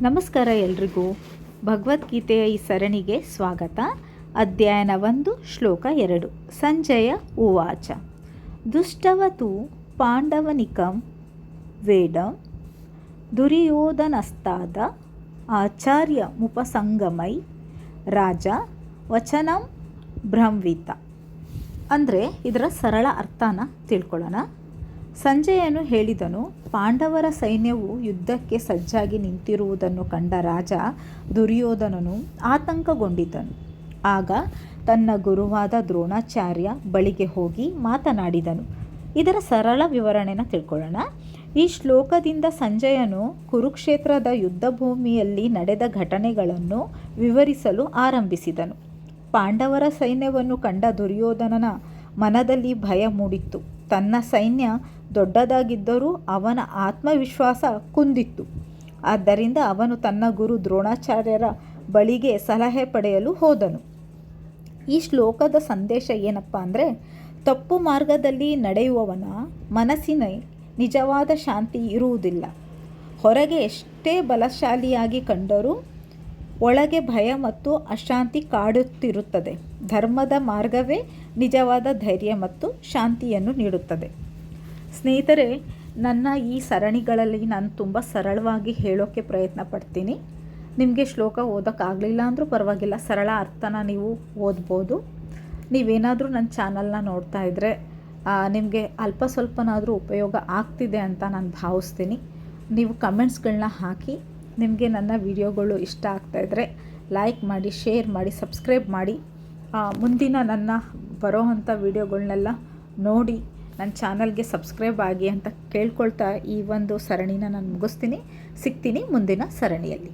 ನಮಸ್ಕಾರ ಎಲ್ರಿಗೂ. ಭಗವದ್ಗೀತೆಯ ಈ ಸರಣಿಗೆ ಸ್ವಾಗತ. ಅಧ್ಯಾಯನ 1 ಶ್ಲೋಕ 2. ಸಂಜಯ ಉವಾಚ ದುಷ್ಟವತು ಪಾಂಡವನಿಕಂ ವೇದಂ ದುರ್ಯೋಧನಸ್ತಾದ ಆಚಾರ್ಯ ಮುಪಸಂಗಮೈ ರಾಜ ವಚನಂ ಬ್ರಹ್ಮವಿತ. ಅಂದರೆ ಇದರ ಸರಳ ಅರ್ಥನ ತಿಳ್ಕೊಳ್ಳೋಣ. ಸಂಜಯನು ಹೇಳಿದನು, ಪಾಂಡವರ ಸೈನ್ಯವು ಯುದ್ಧಕ್ಕೆ ಸಜ್ಜಾಗಿ ನಿಂತಿರುವುದನ್ನು ಕಂಡ ರಾಜ ದುರ್ಯೋಧನನು ಆತಂಕಗೊಂಡಿದ್ದನು. ಆಗ ತನ್ನ ಗುರುವಾದ ದ್ರೋಣಾಚಾರ್ಯ ಬಳಿಗೆ ಹೋಗಿ ಮಾತನಾಡಿದನು. ಇದರ ಸರಳ ವಿವರಣೆನ ತಿಳ್ಕೊಳ್ಳೋಣ. ಈ ಶ್ಲೋಕದಿಂದ ಸಂಜಯನು ಕುರುಕ್ಷೇತ್ರದ ಯುದ್ಧಭೂಮಿಯಲ್ಲಿ ನಡೆದ ಘಟನೆಗಳನ್ನು ವಿವರಿಸಲು ಆರಂಭಿಸಿದನು. ಪಾಂಡವರ ಸೈನ್ಯವನ್ನು ಕಂಡ ದುರ್ಯೋಧನನ ಮನದಲ್ಲಿ ಭಯ ಮೂಡಿತ್ತು. ತನ್ನ ಸೈನ್ಯ ದೊಡ್ಡದಾಗಿದ್ದರೂ ಅವನ ಆತ್ಮವಿಶ್ವಾಸ ಕುಂದಿತ್ತು. ಆದ್ದರಿಂದ ಅವನು ತನ್ನ ಗುರು ದ್ರೋಣಾಚಾರ್ಯರ ಬಳಿಗೆ ಸಲಹೆ ಪಡೆಯಲು ಹೋದನು. ಈ ಶ್ಲೋಕದ ಸಂದೇಶ ಏನಪ್ಪ ಅಂದರೆ, ತಪ್ಪು ಮಾರ್ಗದಲ್ಲಿ ನಡೆಯುವವನ ಮನಸ್ಸಿನ ನಿಜವಾದ ಶಾಂತಿ ಇರುವುದಿಲ್ಲ. ಹೊರಗೆ ಎಷ್ಟೇ ಬಲಶಾಲಿಯಾಗಿ ಕಂಡರೂ ಒಳಗೆ ಭಯ ಮತ್ತು ಅಶಾಂತಿ ಕಾಡುತ್ತಿರುತ್ತದೆ. ಧರ್ಮದ ಮಾರ್ಗವೇ ನಿಜವಾದ ಧೈರ್ಯ ಮತ್ತು ಶಾಂತಿಯನ್ನು ನೀಡುತ್ತದೆ. ಸ್ನೇಹಿತರೆ, ನನ್ನ ಈ ಸರಣಿಗಳಲ್ಲಿ ನಾನು ತುಂಬ ಸರಳವಾಗಿ ಹೇಳೋಕ್ಕೆ ಪ್ರಯತ್ನ ಪಡ್ತೀನಿ. ನಿಮಗೆ ಶ್ಲೋಕ ಓದೋಕ್ಕಾಗಲಿಲ್ಲ ಅಂದರೂ ಪರವಾಗಿಲ್ಲ, ಸರಳ ಅರ್ಥನ ನೀವು ಓದ್ಬೋದು. ನೀವೇನಾದರೂ ನನ್ನ ಚಾನಲ್ನ ನೋಡ್ತಾ ಇದ್ದರೆ ನಿಮಗೆ ಅಲ್ಪ ಸ್ವಲ್ಪನಾದರೂ ಉಪಯೋಗ ಆಗ್ತಿದೆ ಅಂತ ನಾನು ಭಾವಿಸ್ತೀನಿ. ನೀವು ಕಮೆಂಟ್ಸ್ಗಳನ್ನ ಹಾಕಿ. ನಿಮಗೆ ನನ್ನ ವಿಡಿಯೋಗಳು ಇಷ್ಟ ಆಗ್ತಾಯಿದ್ರೆ ಲೈಕ್ ಮಾಡಿ, ಶೇರ್ ಮಾಡಿ, ಸಬ್ಸ್ಕ್ರೈಬ್ ಮಾಡಿ. ಮುಂದಿನ ನನ್ನ ಬರೋವಂಥ ವಿಡಿಯೋಗಳನ್ನೆಲ್ಲ ನೋಡಿ ನನ್ನ ಚಾನಲ್ಗೆ ಸಬ್ಸ್ಕ್ರೈಬ್ ಆಗಿ ಅಂತ ಕೇಳ್ಕೊಳ್ತಾ ಈ ಒಂದು ಸರಣಿನ ನಾನು ಮುಗಿಸ್ತೀನಿ. ಸಿಗ್ತೀನಿ ಮುಂದಿನ ಸರಣಿಯಲ್ಲಿ.